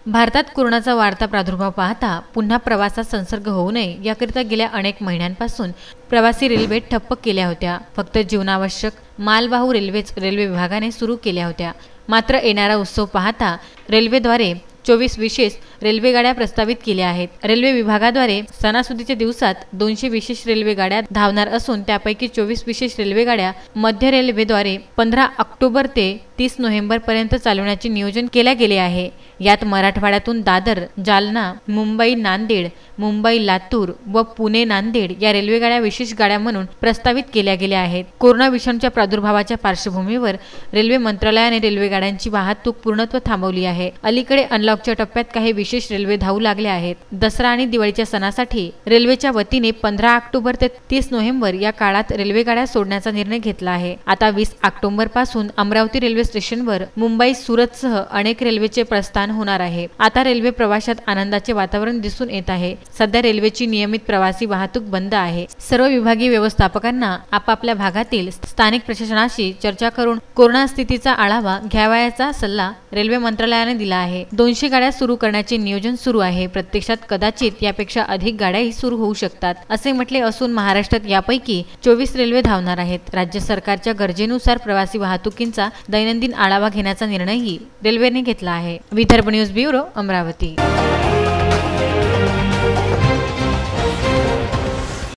भारतात कोरोनाचा वाढता प्रादुर्भाव पाहता पुन्हा प्रवासात संसर्ग होऊ नये याकरिता गेल्या अनेक महिन्यांपासून प्रवासी रेल्वे ठप्प केल्या होत्या। फक्त जीवनावश्यक मालवाहू रेल्वेच रेल्वे विभागाने सुरू केल्या होत्या। मात्र येणारा उत्सव पाहता रेल्वेद्वारे 24 विशेष रेल्वेगाड्या प्रस्तावित केल्या आहेत। रेल्वे विभागाद्वारे सणासुदीच्या दिवसात 200 विशेष रेल्वेगाड्या धावणार असून त्यापैकी 24 विशेष रेल्वेगाड्या मध्य रेल्वेद्वारे 15 ऑक्टोबर ते 30 नोव्हेंबर पर्यंत चालवण्याचे नियोजन केले गेले आहे। यात मराठवाड्यातून दादर, जालना, मुंबई नांदेड, मुंबई लातूर व पुणे नांदेड या रेल्वेगाड्या विशेष गाड्या म्हणून प्रस्तावित केल्या गेल्या आहेत। कोरोना विषाणूच्या प्रादुर्भावाच्या पार्श्वभूमीवर रेल्वे मंत्रालयाने रेल्वेगाड्यांची वाहतूक पूर्णत्व थांबवली आहे। अलीकडे अनलॉकच्या टप्प्यात काही विशेष रेल्वे धावू लागल्या आहेत। दसरा आणि दिवाळीच्या सणासाठी रेल्वेच्या वतीने 15 ऑक्टोबर ते 30 नोव्हेंबर या काळात रेल्वेगाड्या सोडण्याचा निर्णय घेतला आहे। आता 20 ऑक्टोबर पासून अमरावती रेल्वे स्टेशनवर मुंबई सुरतसह अनेक रेल्वेचे प्रस्थान होणार आहे। आता रेल्वे प्रवाशात आनंदाचे वातावरण दिसून येत आहे। सध्या रेल्वेची नियमित प्रवासी वाहतूक बंद आहे। सर्व विभागीय व्यवस्थापकांना आपापल्या भागातील स्थानिक प्रशासनाशी चर्चा करून कोरोना स्थितीचा आढावा घ्यावयाचा सल्ला रेल्वे मंत्रालयाने दिला आहे। 200 गाड्या सुरू करण्याचे नियोजन सुरू आहे। प्रत्यक्षात कदाचित यापेक्षा अधिक गाड्याही सुरू होऊ शकतात असे म्हटले असून महाराष्ट्रात यापैकी 24 रेल्वे धावणार आहेत। राज्य सरकारच्या गरजेनुसार प्रवासी वाहतुकीचा दैनंदिन आढावा घेण्याचा निर्णयही रेल्वेने घेतला आहे। Vidarbha news bureau, Amravati.